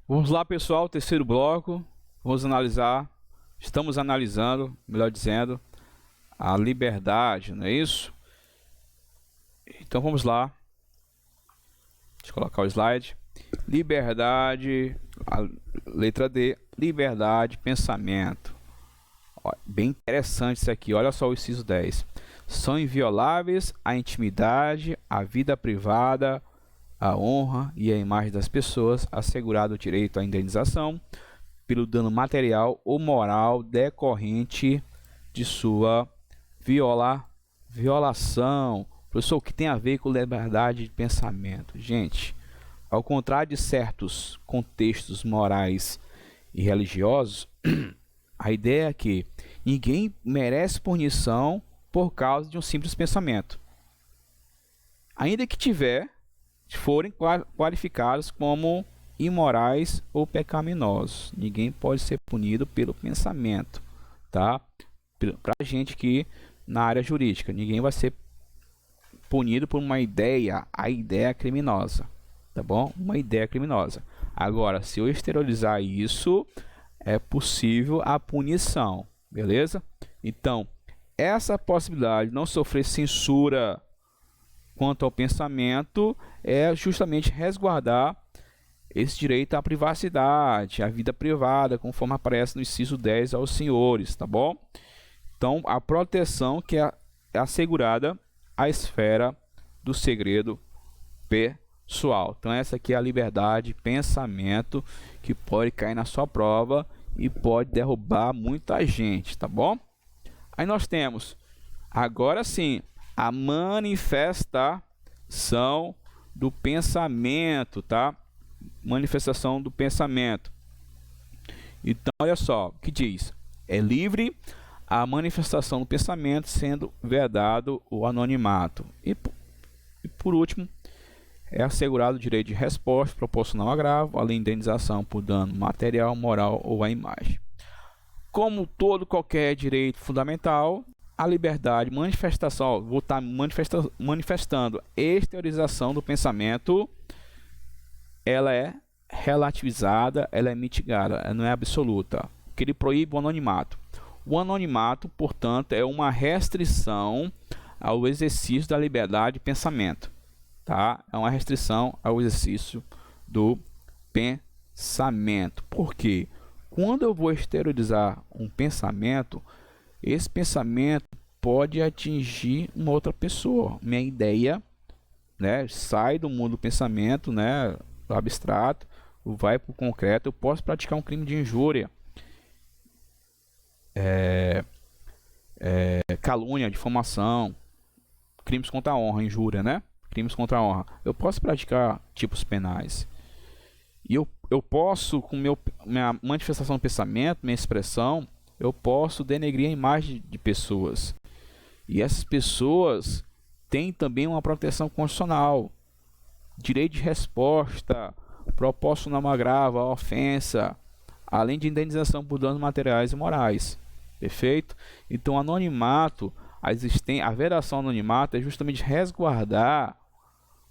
Vamos lá, pessoal, terceiro bloco. Estamos analisando, melhor dizendo, a liberdade, não é isso? Então vamos lá. Deixa eu colocar o slide. Liberdade, a letra D, liberdade, pensamento. Ó, bem interessante isso aqui, olha só o inciso 10. São invioláveis a intimidade, a vida privada, a honra e a imagem das pessoas, assegurado o direito à indenização pelo dano material ou moral decorrente de sua violação. Professor, o que tem a ver com liberdade de pensamento? Gente, ao contrário de certos contextos morais e religiosos, a ideia é que ninguém merece punição por causa de um simples pensamento, ainda que forem qualificados como imorais ou pecaminosos. Ninguém pode ser punido pelo pensamento, tá? Para a gente que na área jurídica, ninguém vai ser punido por uma ideia, a ideia criminosa, tá bom? Uma ideia criminosa. Agora, se eu exteriorizar isso, é possível a punição, beleza? Então, essa possibilidade de não sofrer censura quanto ao pensamento é justamente resguardar esse direito à privacidade, à vida privada, conforme aparece no inciso 10 aos senhores, tá bom? Então, a proteção que é assegurada à esfera do segredo pessoal. Então, essa aqui é a liberdade de pensamento que pode cair na sua prova e pode derrubar muita gente, tá bom? Aí nós temos, agora sim, a manifestação do pensamento, tá? Manifestação do pensamento. Então, olha só, o que diz? É livre a manifestação do pensamento, sendo vedado o anonimato. E por último, é assegurado o direito de resposta proporcional ao agravo, além de indenização por dano material, moral ou à imagem. Como qualquer direito fundamental, a liberdade de manifestação, vou estar manifestando exteriorização do pensamento, ela é relativizada, ela é mitigada, ela não é absoluta, porque ele proíbe o anonimato. O anonimato, portanto, é uma restrição ao exercício da liberdade de pensamento, tá? É uma restrição ao exercício do pensamento. Por quê? Quando eu vou exteriorizar um pensamento, esse pensamento pode atingir uma outra pessoa. Minha ideia, né, sai do mundo do pensamento, né, do abstrato, vai para o concreto. Eu posso praticar um crime de injúria, calúnia, difamação, crimes contra a honra, injúria, né? Crimes contra a honra. Eu posso praticar tipos penais. E eu posso, com minha manifestação do pensamento, minha expressão, eu posso denegrir a imagem de pessoas. E essas pessoas têm também uma proteção constitucional, direito de resposta, proporcional ao agravo, à ofensa, além de indenização por danos materiais e morais. Perfeito? Então, anonimato, a vedação ao anonimato é justamente resguardar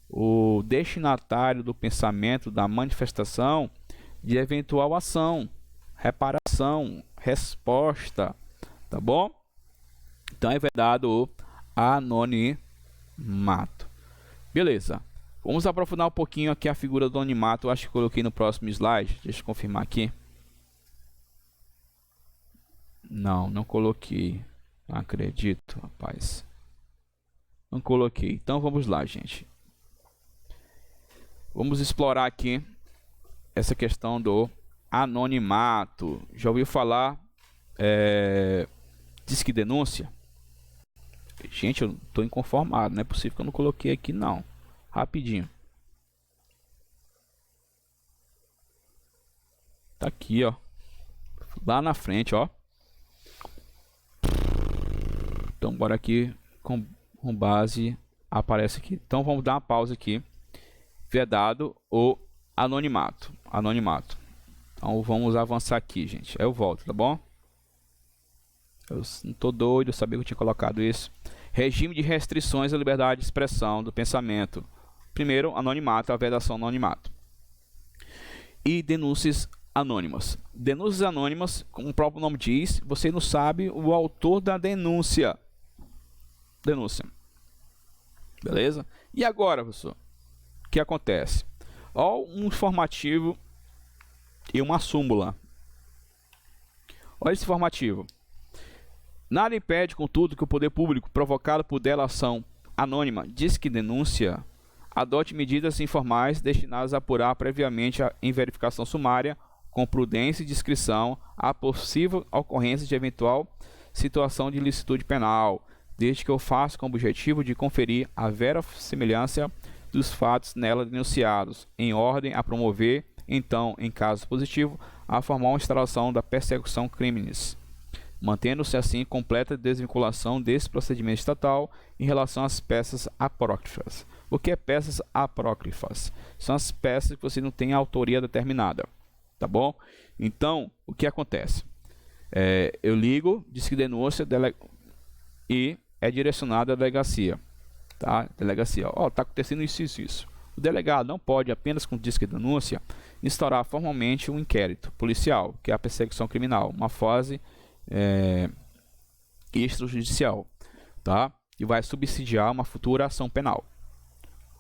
o destinatário do pensamento, da manifestação, de eventual ação, reparação, resposta, tá bom? Então é vedado o anonimato. Beleza. Vamos aprofundar um pouquinho aqui a figura do anonimato. Eu acho que coloquei no próximo slide. Deixa eu confirmar aqui. Não coloquei. Não acredito, rapaz. Não coloquei. Então vamos lá, gente. Vamos explorar aqui essa questão do anonimato. Já ouviu falar Disque Denúncia? Gente, eu estou inconformado. Não é possível que eu não coloquei aqui, não. Rapidinho. Tá aqui, ó. Lá na frente, ó. Então, bora aqui com base. Aparece aqui. Então, vamos dar uma pausa aqui. Vedado o anonimato. Então, vamos avançar aqui, gente. Aí eu volto, tá bom? Eu não tô doido, eu sabia que eu tinha colocado isso. Regime de restrições à liberdade de expressão do pensamento. Primeiro, anonimato, a vedação do anonimato. e denúncias anônimas. Denúncias anônimas, como o próprio nome diz, você não sabe o autor da denúncia. Beleza? E agora, professor, o que acontece? Ó, um informativo e uma súmula. Olha esse informativo. Nada impede, contudo, que o poder público, provocado por delação anônima, diz que denúncia, adote medidas informais destinadas a apurar previamente em verificação sumária, com prudência e discrição, a possível ocorrência de eventual situação de ilicitude penal, desde que eu faça com o objetivo de conferir a verossimilhança dos fatos nela denunciados, em ordem a promover, então, em caso positivo, a formal instalação da persecução crimes, mantendo-se assim completa desvinculação desse procedimento estatal em relação às peças apócrifas. O que é peças apócrifas? São as peças que você não tem autoria determinada, tá bom? Então, o que acontece? Eu ligo, diz que denúncia e é direcionado à delegacia, tá? Delegacia, ó, tá acontecendo isso. O delegado não pode, apenas com disque de denúncia, instaurar formalmente um inquérito policial, que é a perseguição criminal, uma fase extrajudicial, tá? Que vai subsidiar uma futura ação penal,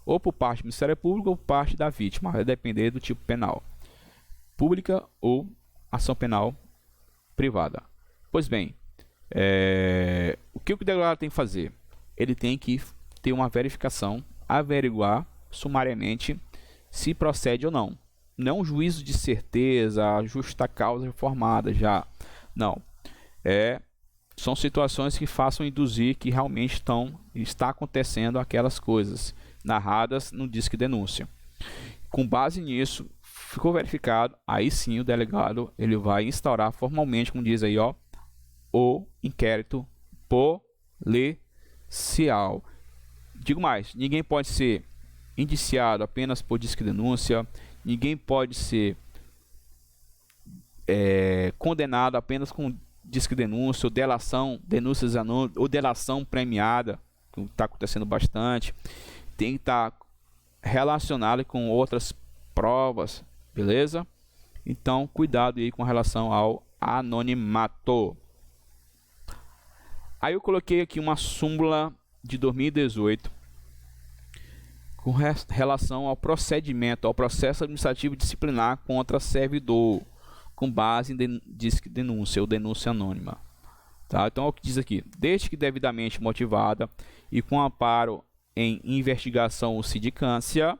ou por parte do Ministério Público ou por parte da vítima, vai depender do tipo penal, pública ou ação penal privada. Pois bem, o que o delegado tem que fazer? Ele tem que ter uma verificação, averiguar sumariamente se procede ou não. Não um juízo de certeza, justa causa formada já. Não. São situações que façam induzir que realmente está acontecendo aquelas coisas narradas no disque denúncia. Com base nisso, ficou verificado, aí sim o delegado ele vai instaurar formalmente, como diz aí, ó, o inquérito policial. Digo mais, ninguém pode ser indiciado apenas por disque denúncia, ninguém pode ser condenado apenas com disque denúncia, ou delação, denúncias anônimas, ou delação premiada, que está acontecendo bastante. Tem que estar relacionado com outras provas, beleza? Então, cuidado aí com relação ao anonimato. Aí eu coloquei aqui uma súmula de 2018 com relação ao procedimento, ao processo administrativo disciplinar contra servidor, com base em disque denúncia ou denúncia anônima. Tá? Então, é o que diz aqui: desde que devidamente motivada e com amparo em investigação ou sindicância,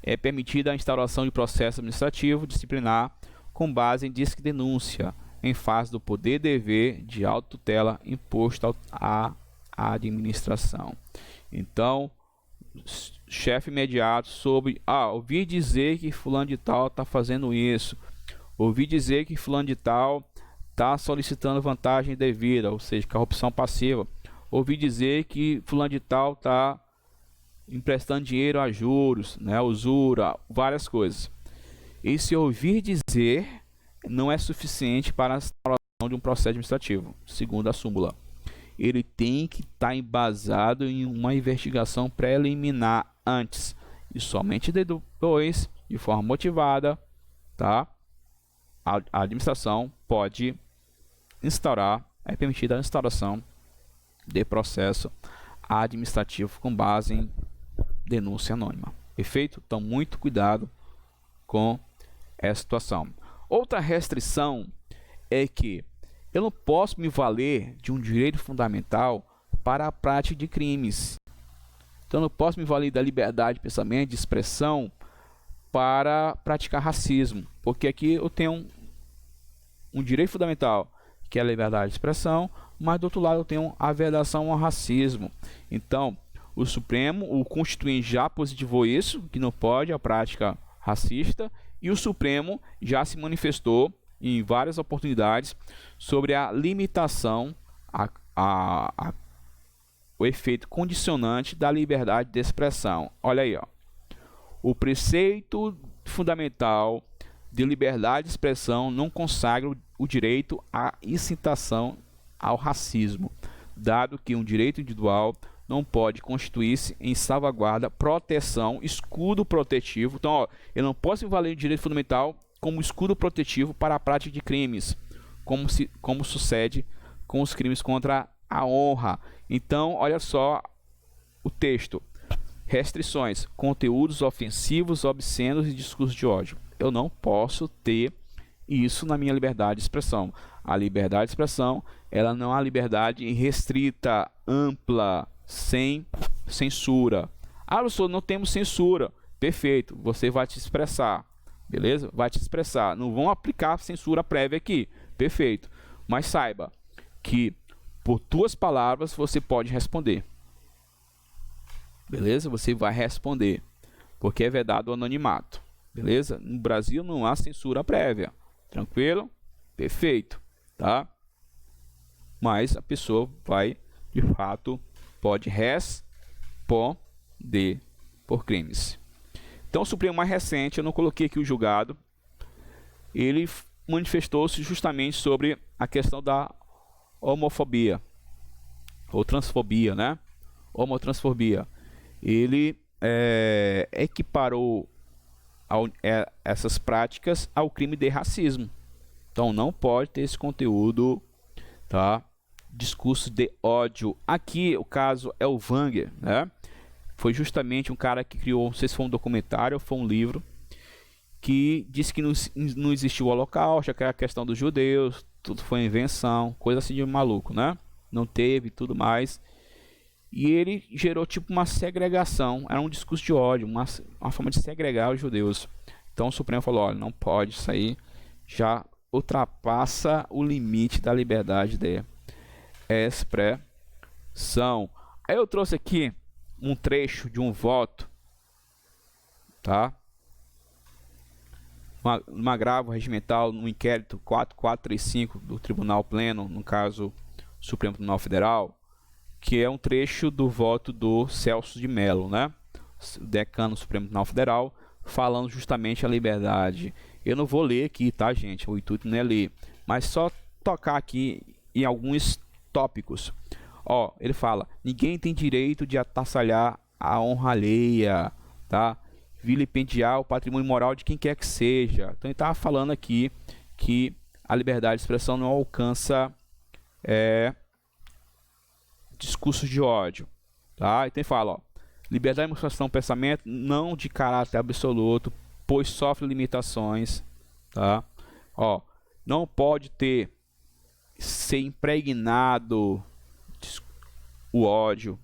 é permitida a instauração de processo administrativo disciplinar com base em disque denúncia, em face do poder dever de autotutela imposto à administração. Então, chefe imediato sobre, ouvi dizer que fulano de tal está fazendo isso, ouvi dizer que fulano de tal está solicitando vantagem devida, ou seja, corrupção passiva, ouvi dizer que fulano de tal está emprestando dinheiro a juros, né, usura, várias coisas. Esse ouvir dizer não é suficiente para a instauração de um processo administrativo, segundo a súmula. Ele tem que estar embasado em uma investigação preliminar antes, e somente depois, de forma motivada, tá? A administração pode instaurar, é permitida a instauração de processo administrativo com base em denúncia anônima. Perfeito? Então, muito cuidado com essa situação. Outra restrição é que eu não posso me valer de um direito fundamental para a prática de crimes. Então, eu não posso me valer da liberdade de pensamento, de expressão, para praticar racismo. Porque aqui eu tenho um direito fundamental, que é a liberdade de expressão, mas do outro lado eu tenho a vedação ao racismo. Então, o Supremo, o Constituinte já positivou isso, que não pode a prática racista, e o Supremo já se manifestou em várias oportunidades sobre a limitação, o efeito condicionante da liberdade de expressão. Olha aí, ó. O preceito fundamental de liberdade de expressão não consagra o direito à incitação ao racismo, dado que um direito individual não pode constituir-se em salvaguarda, proteção, escudo protetivo. Então, ó, eu não posso me valer de direito fundamental como escudo protetivo para a prática de crimes, como sucede com os crimes contra a honra. Então, olha só o texto. Restrições, conteúdos ofensivos, obscenos e discursos de ódio. Eu não posso ter isso na minha liberdade de expressão. A liberdade de expressão, ela não é uma liberdade restrita, ampla, sem censura. Ah, professor, não temos censura. Perfeito, você vai te expressar, beleza? Vai te expressar. Não vão aplicar censura prévia aqui. Perfeito. Mas saiba que por tuas palavras você pode responder. Beleza? Você vai responder, porque é vedado o anonimato. Beleza? No Brasil não há censura prévia. Tranquilo? Perfeito. Tá? Mas a pessoa vai, de fato, pode responder por crimes. Então, o Supremo mais recente, eu não coloquei aqui o julgado, ele manifestou-se justamente sobre a questão da homofobia, ou transfobia, né? Homotransfobia. Ele equiparou essas práticas ao crime de racismo. Então não pode ter esse conteúdo, tá? Discurso de ódio. Aqui o caso é o Wanger, né? Foi justamente um cara que criou, não sei se foi um documentário ou foi um livro, que disse que não existiu o Holocausto, que era a questão dos judeus, tudo foi invenção, coisa assim de maluco, né? Não teve, tudo mais. E ele gerou tipo uma segregação, era um discurso de ódio, uma forma de segregar os judeus. Então o Supremo falou, olha, não pode, isso aí já ultrapassa o limite da liberdade de expressão. Aí eu trouxe aqui um trecho de um voto, tá? Uma agravo regimental no inquérito 4435 do Tribunal Pleno, no caso Supremo Tribunal Federal, que é um trecho do voto do Celso de Mello, né? Decano do Supremo Tribunal Federal, falando justamente a liberdade. Eu não vou ler aqui, tá, gente? O intuito não é ler, mas só tocar aqui em alguns tópicos. Ó, ele fala: ninguém tem direito de atassalhar a honra alheia, tá? Vilipendiar o patrimônio moral de quem quer que seja. Então ele estava falando aqui que a liberdade de expressão não alcança discursos de ódio, tá? Então ele fala, ó, liberdade de demonstração do pensamento não de caráter absoluto, pois sofre limitações, tá? Ó, não pode ser impregnado o ódio.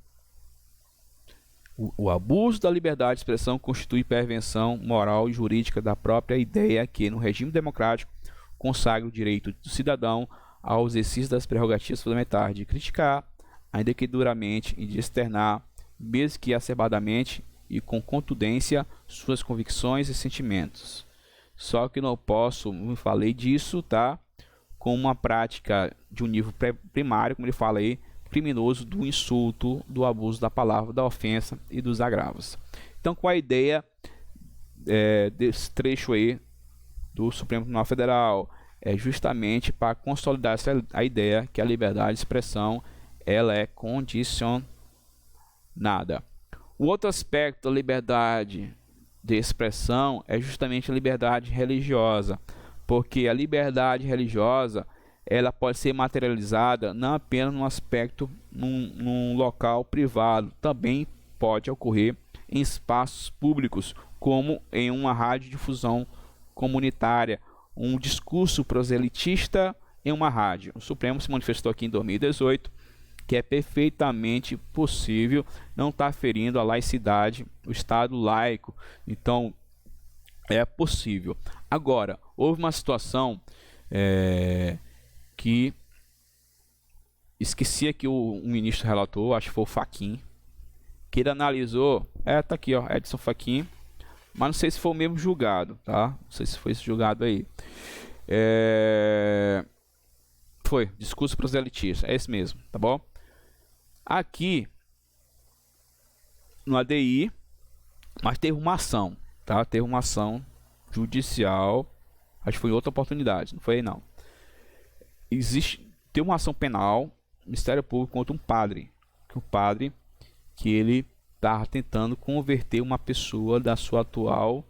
O abuso da liberdade de expressão constitui perversão moral e jurídica da própria ideia que, no regime democrático, consagra o direito do cidadão ao exercício das prerrogativas fundamentais de criticar, ainda que duramente, e de externar, mesmo que acerbadamente e com contundência, suas convicções e sentimentos. Só que não posso, não falei disso, tá? Com uma prática de um nível primário, como ele fala aí, criminoso do insulto, do abuso da palavra, da ofensa e dos agravos. Então, qual a ideia desse trecho aí do Supremo Tribunal Federal? É justamente para consolidar a ideia que a liberdade de expressão ela é condicionada. O outro aspecto da liberdade de expressão é justamente a liberdade religiosa, porque a liberdade religiosa ela pode ser materializada não apenas num aspecto, num local privado, também pode ocorrer em espaços públicos, como em uma radiodifusão comunitária, um discurso proselitista em uma rádio. O Supremo se manifestou aqui em 2018 que é perfeitamente possível, não está ferindo a laicidade, o Estado laico, então é possível. Agora, houve uma situação que esqueci aqui o ministro relator, acho que foi o Fachin, que ele analisou, tá aqui ó, Edson Fachin, mas não sei se foi o mesmo julgado, tá? Não sei se foi esse julgado aí. Foi, discurso proselitista, é esse mesmo, tá bom? Aqui no ADI, mas teve uma ação, tá? Teve uma ação judicial, acho que foi em outra oportunidade, não foi aí não. Tem uma ação penal, Ministério Público contra um padre, que ele estava tentando converter uma pessoa da sua atual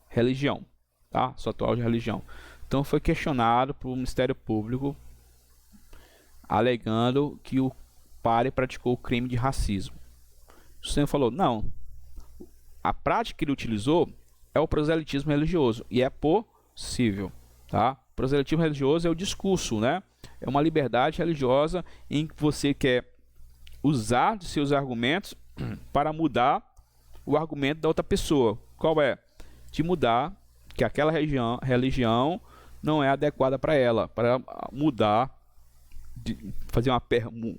religião, tá? Sua atual religião. Então foi questionado pelo Ministério Público, alegando que o padre praticou o crime de racismo. O Supremo falou, não, a prática que ele utilizou é o proselitismo religioso, e é possível, tá? O proselitismo religioso é o discurso, né? É uma liberdade religiosa em que você quer usar de seus argumentos para mudar o argumento da outra pessoa. Qual é? De mudar que aquela religião não é adequada para ela, para mudar, fazer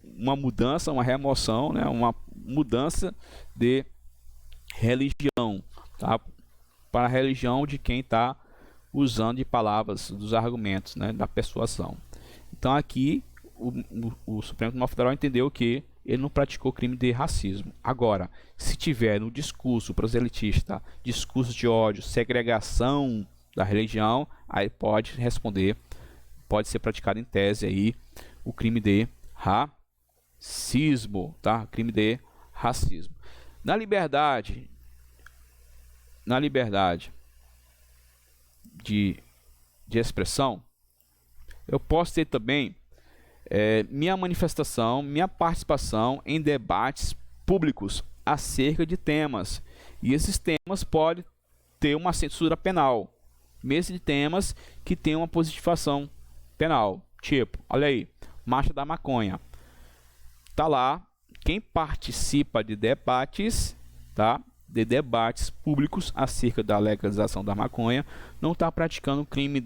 uma mudança, uma remoção, né? Uma mudança de religião, tá? Para a religião de quem está usando de palavras, dos argumentos, né? Da persuasão. Então aqui o Supremo Tribunal Federal entendeu que ele não praticou crime de racismo. Agora, se tiver no discurso proselitista, discurso de ódio, segregação da religião, aí pode responder, pode ser praticado em tese aí o crime de racismo, tá? Crime de racismo. Na liberdade de expressão, eu posso ter também minha manifestação, minha participação em debates públicos acerca de temas. E esses temas podem ter uma censura penal, mesmo de temas que têm uma positivação penal. Tipo, olha aí, Marcha da Maconha. Tá lá, quem participa de debates, tá? De debates públicos acerca da legalização da maconha, não está praticando o crime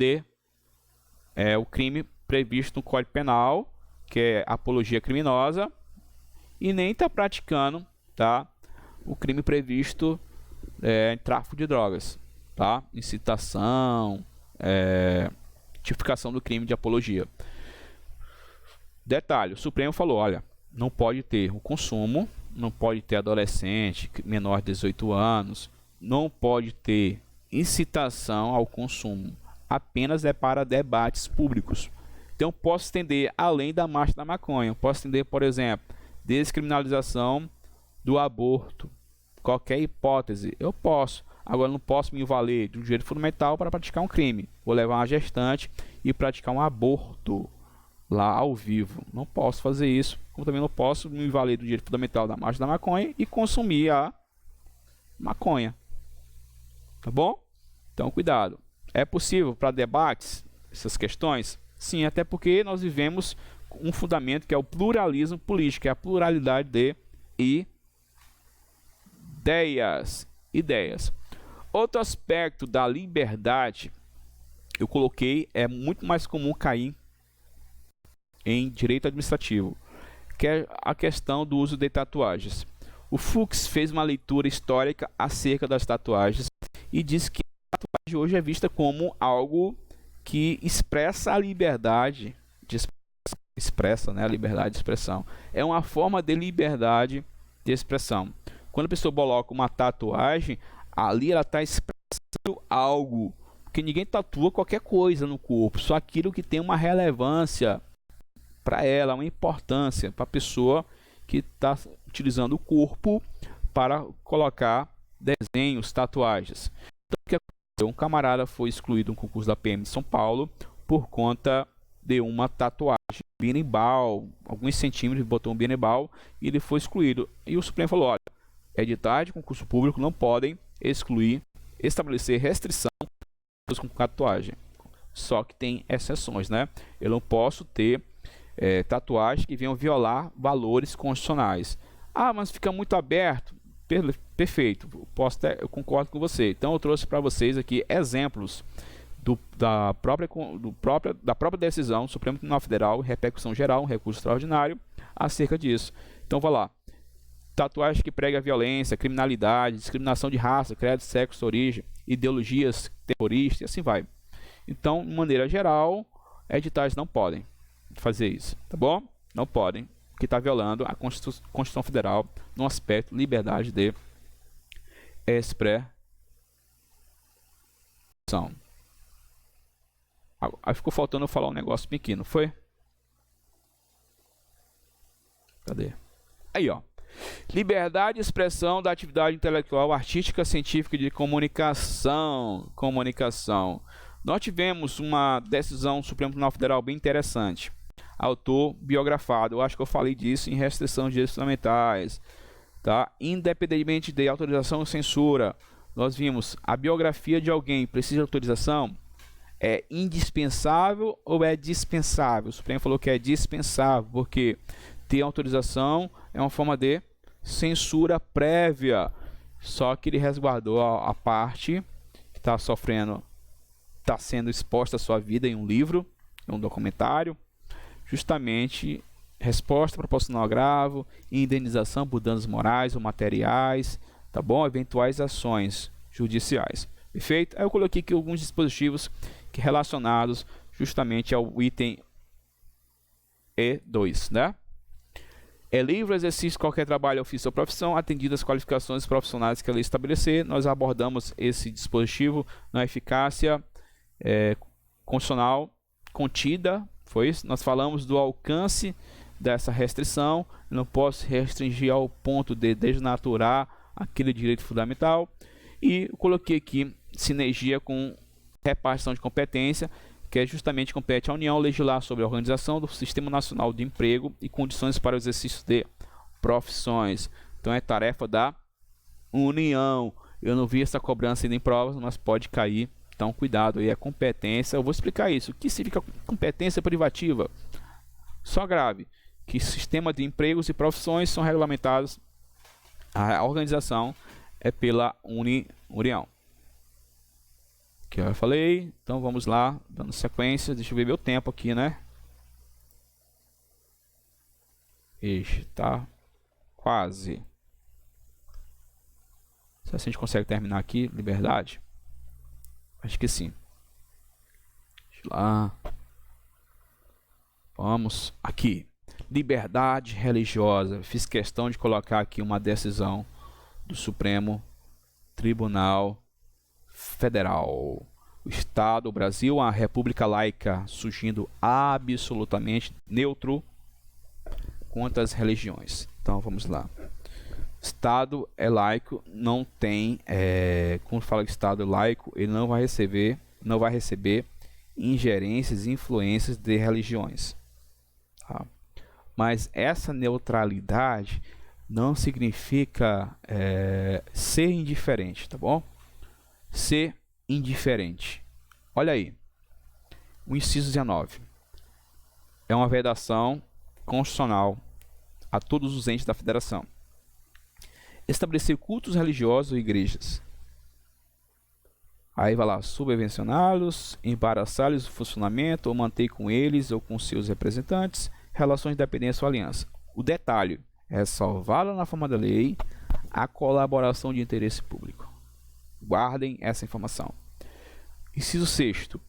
o crime previsto no Código Penal, que é apologia criminosa, e nem está praticando, tá, o crime previsto em tráfico de drogas, tá? Incitação, tipificação do crime de apologia. Detalhe, o Supremo falou, olha, não pode ter o consumo, não pode ter adolescente menor de 18 anos, não pode ter incitação ao consumo, apenas é para debates públicos. Então posso estender além da Marcha da Maconha, posso estender, por exemplo, descriminalização do aborto, qualquer hipótese, eu posso. Agora não posso me valer de um direito fundamental para praticar um crime. Vou levar uma gestante e praticar um aborto lá ao vivo. Não posso fazer isso, como também não posso me valer do direito fundamental da Marcha da Maconha e consumir a maconha. Tá bom? Então cuidado. É possível para debates essas questões? Sim, até porque nós vivemos um fundamento que é o pluralismo político, é a pluralidade de ideias. Outro aspecto da liberdade, eu coloquei, é muito mais comum cair em direito administrativo, que é a questão do uso de tatuagens. O Fux fez uma leitura histórica acerca das tatuagens e disse que a tatuagem hoje é vista como algo que expressa a liberdade de expressa, né, a liberdade de expressão. É uma forma de liberdade de expressão. Quando a pessoa coloca uma tatuagem, ali ela está expressando algo, porque ninguém tatua qualquer coisa no corpo, só aquilo que tem uma relevância para ela, uma importância para a pessoa que está utilizando o corpo para colocar desenhos, tatuagens. Então, o que aconteceu? Um camarada foi excluído no concurso da PM de São Paulo por conta de uma tatuagem berimbau, alguns centímetros, botou um berimbau e ele foi excluído. E o Supremo falou, olha, editais de concurso público não podem estabelecer restrição com tatuagem. Só que tem exceções, né? Eu não posso ter tatuagens que venham violar valores constitucionais. Ah, mas fica muito aberto. Perfeito, eu concordo com você. Então eu trouxe para vocês aqui exemplos da própria decisão do Supremo Tribunal Federal, repercussão geral, um recurso extraordinário acerca disso. Então vou lá. Tatuagem que prega violência, criminalidade, discriminação de raça, credo, sexo, origem, ideologias terroristas, e assim vai. Então, de maneira geral, editais não podem fazer isso, tá bom? Não podem, porque está violando a Constituição Federal no aspecto liberdade de expressão. Aí ficou faltando eu falar um negócio pequeno, foi? Cadê? Aí, ó. Liberdade de expressão da atividade intelectual, artística, científica e de comunicação. Nós tivemos uma decisão do Supremo Tribunal Federal bem interessante. Autor biografado. Eu acho que eu falei disso em restrição de direitos fundamentais. Tá? Independentemente de autorização ou censura, nós vimos a biografia de alguém precisa de autorização? É indispensável ou é dispensável? O Supremo falou que é dispensável, porque ter autorização é uma forma de censura prévia. Só que ele resguardou a parte que está sofrendo, está sendo exposta a sua vida em um livro, em um documentário, justamente resposta proporcional ao agravo, indenização por danos morais ou materiais, tá bom? Eventuais ações judiciais. Perfeito? Aí eu coloquei aqui alguns dispositivos que relacionados justamente ao item E2, né? É livre o exercício de qualquer trabalho, ofício ou profissão, atendidas as qualificações profissionais que a lei estabelecer. Nós abordamos esse dispositivo na eficácia constitucional contida, foi isso? Nós falamos do alcance dessa restrição. Eu não posso restringir ao ponto de desnaturar aquele direito fundamental. E eu coloquei aqui sinergia com repartição de competência, que é justamente compete à União legislar sobre a organização do Sistema Nacional de Emprego e condições para o exercício de profissões. Então é tarefa da União. Eu não vi essa cobrança ainda em provas, mas pode cair. Então cuidado aí, a competência. Eu vou explicar isso. O que significa competência privativa? Só grave que sistema de empregos e profissões são regulamentados. A organização é pela União. Que eu falei, então vamos lá, dando sequência. Deixa eu ver meu tempo aqui, né? Ixi, tá quase. Se a gente consegue terminar aqui, liberdade? Acho que sim. Deixa lá. Vamos aqui. Liberdade religiosa. Fiz questão de colocar aqui uma decisão do Supremo Tribunal Federal. O Estado, o Brasil, a República Laica, surgindo absolutamente neutro contra as religiões. Então vamos lá. Estado é laico, não tem, quando fala que Estado é laico, ele não vai receber ingerências e influências de religiões. Tá? Mas essa neutralidade não significa ser indiferente, tá bom? Ser indiferente. Olha aí, o inciso 19 é uma vedação constitucional a todos os entes da federação. Estabelecer cultos religiosos ou igrejas. Aí vai lá, subvencioná-los, embaraçá-los o funcionamento, ou manter com eles ou com seus representantes relações de dependência ou aliança. O detalhe é salvar na forma da lei a colaboração de interesse público. Guardem essa informação. Inciso 6º.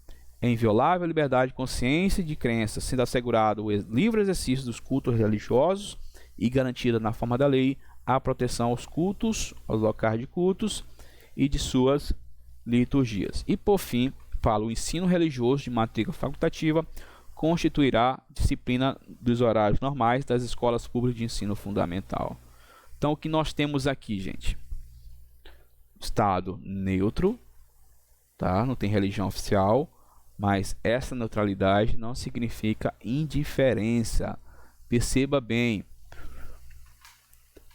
É inviolável a liberdade de consciência e de crença, sendo assegurado o livre exercício dos cultos religiosos e garantida na forma da lei a proteção aos cultos, aos locais de cultos e de suas liturgias. E por fim, fala o ensino religioso de matrícula facultativa constituirá disciplina dos horários normais das escolas públicas de ensino fundamental. Então o que nós temos aqui, gente? Estado neutro, tá? Não tem religião oficial, mas essa neutralidade não significa indiferença. Perceba bem.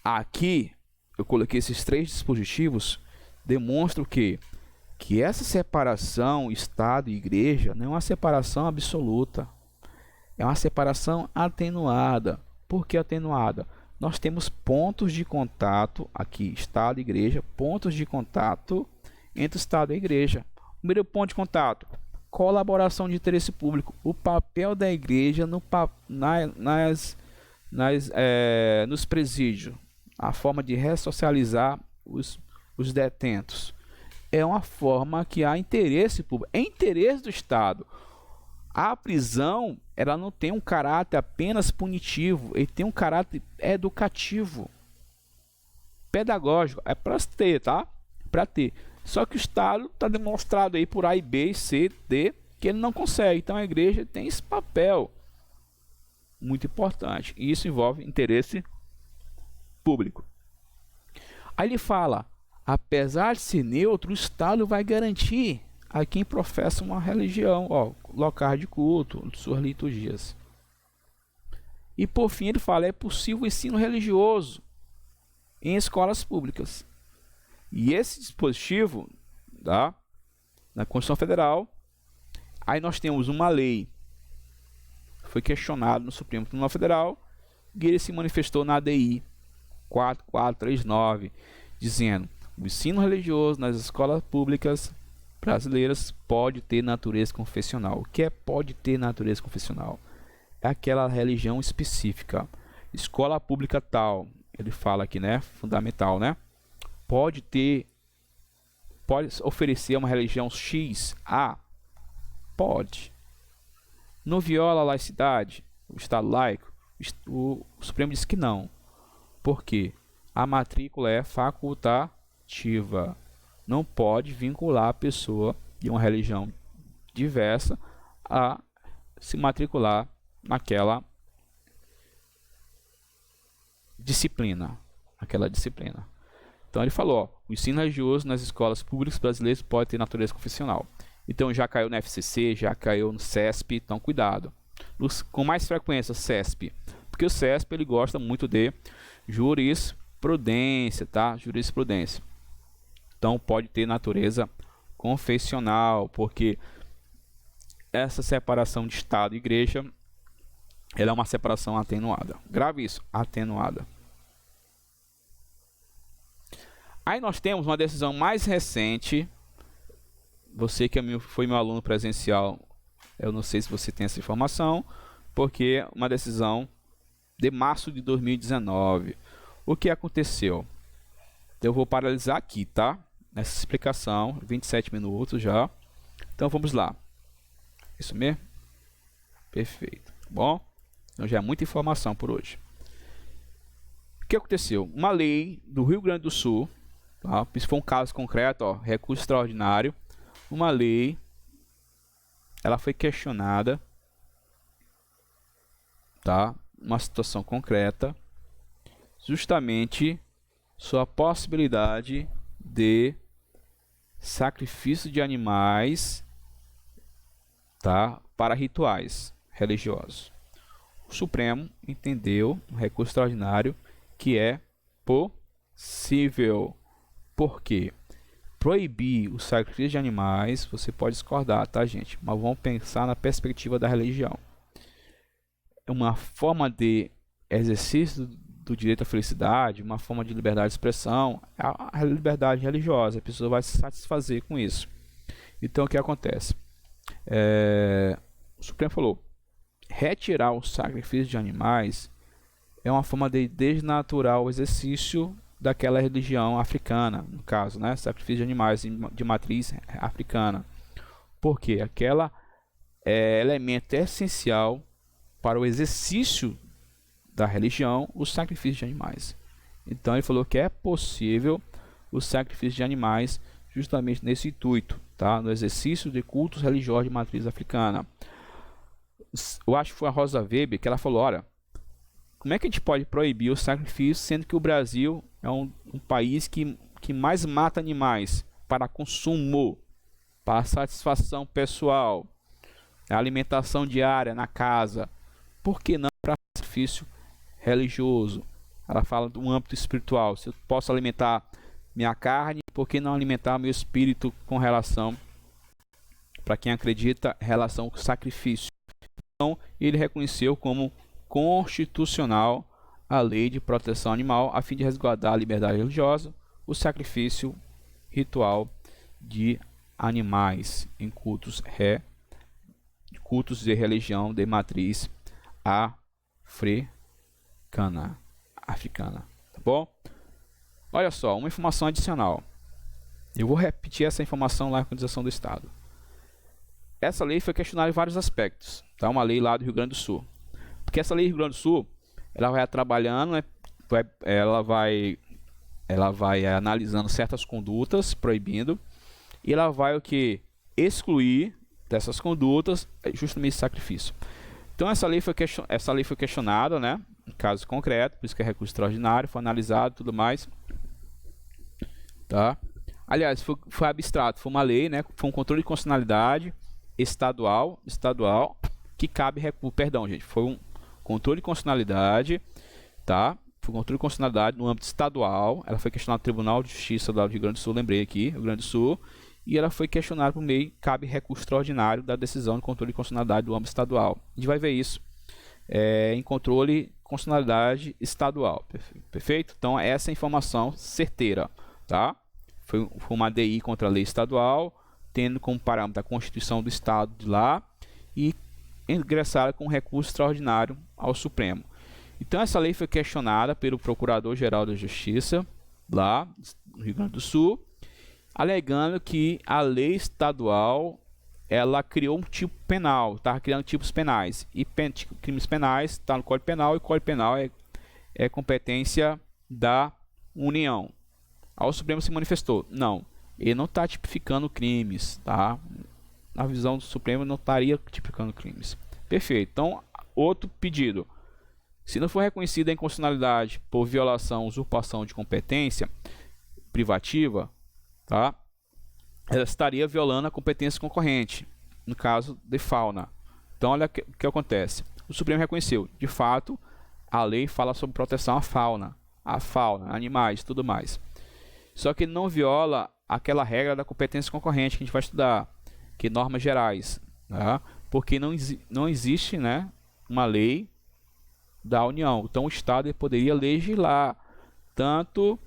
Aqui eu coloquei esses 3 dispositivos, demonstram que essa separação Estado e Igreja não é uma separação absoluta, é uma separação atenuada. Por que atenuada? Nós temos pontos de contato aqui, Estado e Igreja, pontos de contato entre o Estado e a Igreja. O primeiro ponto de contato, colaboração de interesse público, o papel da Igreja nos presídios, a forma de ressocializar os detentos. É uma forma que há interesse público, é interesse do Estado. A prisão, ela não tem um caráter apenas punitivo, ele tem um caráter educativo, pedagógico, é para ter, tá? Para ter. Só que o Estado está demonstrado aí por A e B, C, D, que ele não consegue. Então a Igreja tem esse papel muito importante, e isso envolve interesse público. Aí ele fala, apesar de ser neutro, o Estado vai garantir a quem professa uma religião, ó, locais de culto, suas liturgias. E por fim ele fala, é possível o ensino religioso em escolas públicas. E esse dispositivo, tá, na Constituição Federal, aí nós temos uma lei, foi questionado no Supremo Tribunal Federal, e ele se manifestou na ADI 4439, dizendo, o ensino religioso nas escolas públicas brasileiras pode ter natureza confessional. O que é pode ter natureza confessional? É aquela religião específica. Escola pública tal, ele fala aqui, né, fundamental, né? Pode oferecer uma religião X, A? Pode. Não viola a laicidade, o Estado laico? O Supremo diz que não. Por quê? A matrícula é facultativa. Não pode vincular a pessoa de uma religião diversa a se matricular naquela disciplina. Então ele falou, ó, o ensino religioso nas escolas públicas brasileiras pode ter natureza confessional. Então já caiu no FCC, já caiu no CESP, então cuidado. Com mais frequência CESP, porque o CESP ele gosta muito de jurisprudência, tá? Jurisprudência. Então pode ter natureza confessional, porque essa separação de Estado e Igreja, ela é uma separação atenuada. Grave isso, atenuada. Aí nós temos uma decisão mais recente. Você que foi meu aluno presencial, eu não sei se você tem essa informação, porque uma decisão de março de 2019. O que aconteceu? Eu vou paralisar aqui, tá? Nessa explicação, 27 minutos já. Então vamos lá. Isso mesmo? Perfeito. Bom, então já é muita informação por hoje. O que aconteceu? Uma lei do Rio Grande do Sul, tá? Isso foi um caso concreto, ó, recurso extraordinário. Uma lei, ela foi questionada, tá? Uma situação concreta, justamente sobre a possibilidade de sacrifício de animais, tá? Para rituais religiosos. O Supremo entendeu, um recurso extraordinário, que é possível. Por quê? Proibir o sacrifício de animais, você pode discordar, tá, gente? Mas vamos pensar na perspectiva da religião. É uma forma de exercício do direito à felicidade, uma forma de liberdade de expressão, a liberdade religiosa. A pessoa vai se satisfazer com isso. Então, o que acontece? O Supremo falou, retirar o sacrifício de animais é uma forma de desnaturar o exercício daquela religião africana, no caso, né? Sacrifício de animais de matriz africana. Porque aquela elemento essencial para o exercício da religião, o sacrifício de animais. Então ele falou que é possível o sacrifício de animais justamente nesse intuito, tá? No exercício de cultos religiosos de matriz africana. Eu acho que foi a Rosa Weber que ela falou, olha, como é que a gente pode proibir o sacrifício, sendo que o Brasil é um país que mais mata animais para consumo, para satisfação pessoal, alimentação diária na casa? Por que não para sacrifício religioso? Ela fala do âmbito espiritual. Se eu posso alimentar minha carne, por que não alimentar meu espírito com relação, para quem acredita, relação com sacrifício? Então, ele reconheceu como constitucional a lei de proteção animal a fim de resguardar a liberdade religiosa, o sacrifício ritual de animais em cultos de religião de matriz africana, tá bom? Olha só, uma informação adicional. Eu vou repetir essa informação lá na Constituição do Estado. Essa lei foi questionada em vários aspectos, tá? Uma lei lá do Rio Grande do Sul. Porque essa lei do Rio Grande do Sul, ela vai trabalhando, né? ela vai analisando certas condutas, proibindo, e ela vai o que? Excluir dessas condutas justamente sacrifício. Então essa lei foi questionada, né, em caso concreto, por isso que é recurso extraordinário, foi analisado, tudo mais, tá? Aliás, foi abstrato, foi uma lei, né, foi um controle de constitucionalidade estadual, que cabe recurso, perdão, gente, foi um controle de constitucionalidade, tá? Foi um controle de constitucionalidade no âmbito estadual, ela foi questionada no Tribunal de Justiça do Rio Grande do Sul, lembrei aqui, Rio Grande do Sul, e ela foi questionada por meio, cabe recurso extraordinário da decisão de controle de constitucionalidade do âmbito estadual. A gente vai ver isso em controle de constitucionalidade estadual, perfeito? Então essa é a informação certeira, tá? Foi uma ADI contra a lei estadual, tendo como parâmetro a Constituição do Estado de lá e ingressada com recurso extraordinário ao Supremo. Então essa lei foi questionada pelo Procurador-Geral da Justiça lá no Rio Grande do Sul, alegando que a lei estadual ela criou um tipo penal, estava criando tipos penais, e crimes penais está no Código Penal, e o Código Penal é competência da União. Aí o Supremo se manifestou, não, ele não está tipificando crimes, tá? Na visão do Supremo não estaria tipificando crimes. Perfeito, então outro pedido, se não for reconhecida a inconstitucionalidade por violação, usurpação de competência privativa, tá? Ela estaria violando a competência concorrente, no caso de fauna. Então olha o que acontece, o Supremo reconheceu, de fato a lei fala sobre proteção à fauna, animais, tudo mais, só que não viola aquela regra da competência concorrente que a gente vai estudar, que normas gerais, tá? Porque não existe, né, uma lei da União, então o Estado poderia legislar tanto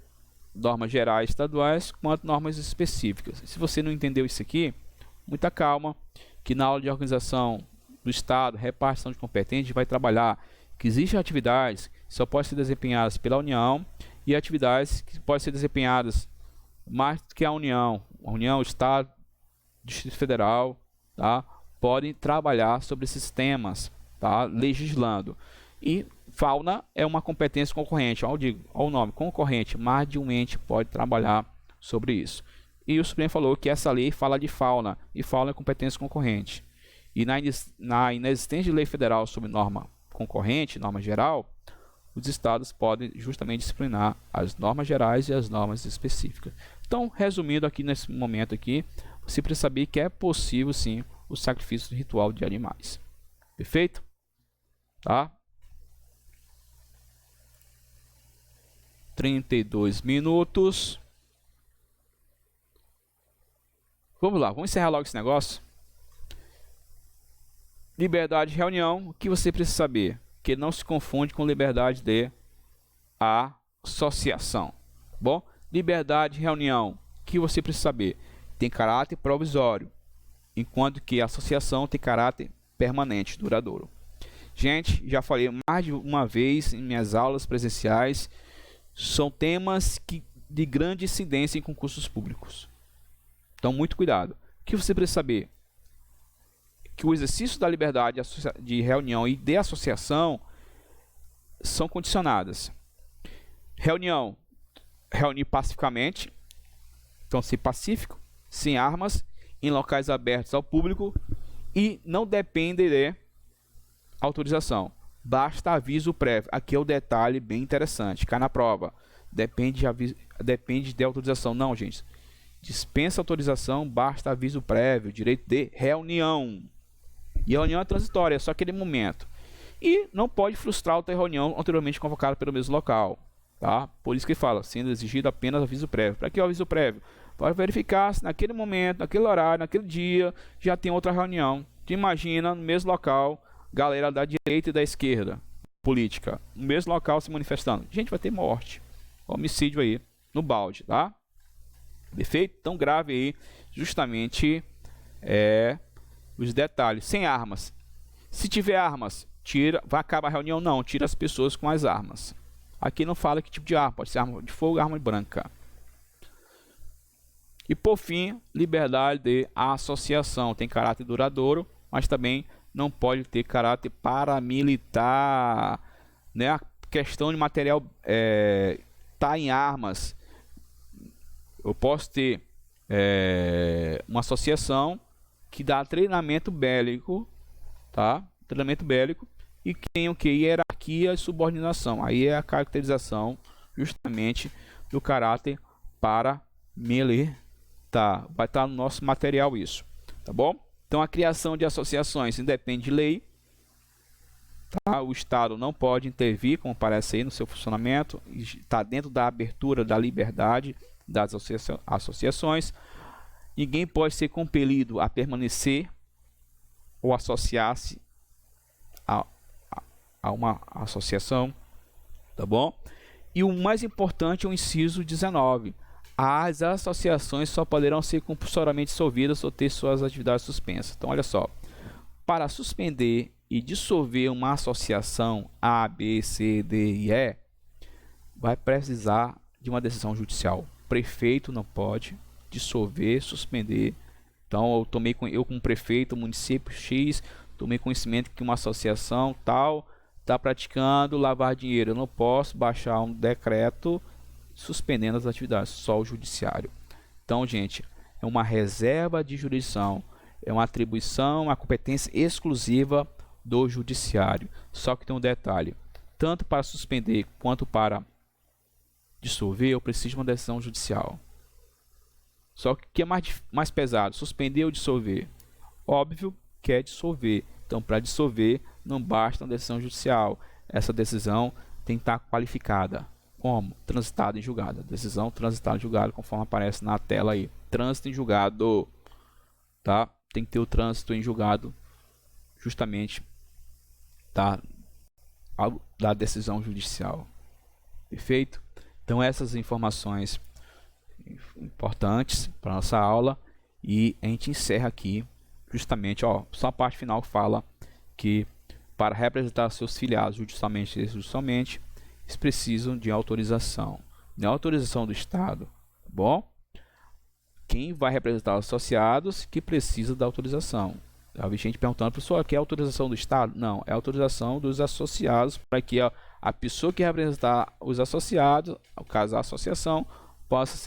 normas gerais estaduais quanto normas específicas. Se você não entendeu isso aqui, muita calma, que na aula de organização do Estado, repartição de competência, a gente vai trabalhar que existem atividades que só podem ser desempenhadas pela União e atividades que podem ser desempenhadas mais do que a União, o Estado, Distrito Federal, tá? Podem trabalhar sobre esses temas, tá? Legislando. E fauna é uma competência concorrente, olha o nome, concorrente, mais de um ente pode trabalhar sobre isso. E o Supremo falou que essa lei fala de fauna, e fauna é competência concorrente. E na inexistência de lei federal sobre norma concorrente, norma geral, os estados podem justamente disciplinar as normas gerais e as normas específicas. Então, resumindo aqui nesse momento aqui, você precisa saber que é possível sim o sacrifício ritual de animais. Perfeito? Tá? 32 minutos. Vamos lá, vamos encerrar logo esse negócio. Liberdade de reunião, o que você precisa saber? Que não se confunde com liberdade de associação. Bom, liberdade de reunião, o que você precisa saber? Tem caráter provisório, enquanto que a associação tem caráter permanente, duradouro. Gente, já falei mais de uma vez em minhas aulas presenciais, são temas de grande incidência em concursos públicos. Então, muito cuidado. O que você precisa saber? Que o exercício da liberdade de reunião e de associação são condicionadas. Reunião, reunir pacificamente, então ser pacífico, sem armas, em locais abertos ao público e não depende de autorização. Basta aviso prévio. Aqui é o detalhe bem interessante, cai na prova. Depende de autorização. Não, gente. Dispensa autorização, basta aviso prévio, direito de reunião. E a reunião é transitória, é só aquele momento. E não pode frustrar outra reunião anteriormente convocada pelo mesmo local. Tá? Por isso que fala, sendo exigido apenas aviso prévio. Para que o aviso prévio? Para verificar se naquele momento, naquele horário, naquele dia, já tem outra reunião. Te imagina, no mesmo local, galera da direita e da esquerda política, no mesmo local se manifestando. Gente, vai ter morte. Homicídio aí, no balde, tá? Perfeito? Então grave aí, justamente, os detalhes. Sem armas. Se tiver armas, tira, vai acabar a reunião? Não, tira as pessoas com as armas. Aqui não fala que tipo de arma, pode ser arma de fogo, arma branca. E por fim, liberdade de associação. Tem caráter duradouro, mas também não pode ter caráter paramilitar, né? A questão de material tá em armas. Eu posso ter uma associação que dá treinamento bélico, tá? treinamento bélico, e tem o que? Hierarquia e subordinação. Aí é a caracterização justamente do caráter paramilitar. Vai estar no nosso material isso, tá bom? Então a criação de associações independe de lei, tá? O Estado não pode intervir, como aparece aí no seu funcionamento, está dentro da abertura da liberdade das associações. Ninguém pode ser compelido a permanecer ou associar-se a uma associação, tá bom? E o mais importante é o inciso 19. As associações só poderão ser compulsoriamente dissolvidas ou ter suas atividades suspensas. Então, olha só. Para suspender e dissolver uma associação A, B, C, D e E, vai precisar de uma decisão judicial. O prefeito não pode dissolver, suspender. Então, eu como prefeito, município X, tomei conhecimento que uma associação tal está praticando lavar dinheiro. Eu não posso baixar um decreto suspendendo as atividades, só o judiciário. Então, gente, é uma reserva de jurisdição, é uma atribuição, uma competência exclusiva do judiciário. Só que tem um detalhe: tanto para suspender quanto para dissolver, eu preciso de uma decisão judicial. Só que o que é mais pesado, suspender ou dissolver? Óbvio que é dissolver. Então, para dissolver, não basta uma decisão judicial. Essa decisão tem que estar qualificada. Como? Transitada em julgado. Decisão transitada em julgado, conforme aparece na tela aí. Trânsito em julgado, tá? Tem que ter o trânsito em julgado, justamente, tá? Da decisão judicial. Perfeito? Então, essas informações importantes para nossa aula, e a gente encerra aqui justamente, ó, só a parte final fala que para representar seus filiados judicialmente e extrajudicialmente, eles precisam de autorização. Não é autorização do Estado, tá bom? Quem vai representar os associados que precisa da autorização. Já vi gente perguntando, pessoal, quer autorização do Estado? Não, é autorização dos associados, para que a pessoa que representar os associados, no caso a associação, possa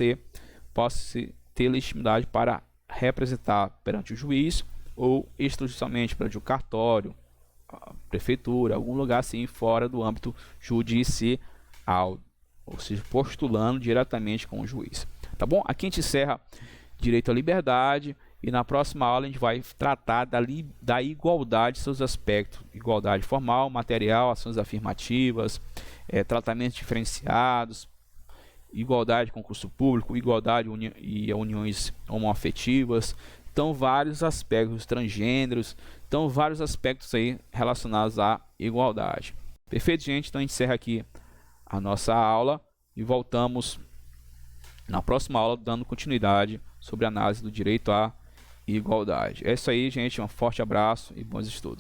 ter legitimidade para representar perante o juiz ou extrajudicialmente perante o cartório, a prefeitura, algum lugar assim fora do âmbito judicial, ou seja, postulando diretamente com o juiz. Tá bom? Aqui a gente encerra direito à liberdade, e na próxima aula a gente vai tratar da igualdade, seus aspectos: igualdade formal, material, ações afirmativas, tratamentos diferenciados, igualdade de concurso público, igualdade e uniões homoafetivas. Então, vários aspectos, transgêneros. Então, vários aspectos aí relacionados à igualdade. Perfeito, gente? Então, a gente encerra aqui a nossa aula e voltamos na próxima aula dando continuidade sobre a análise do direito à igualdade. É isso aí, gente. Um forte abraço e bons estudos.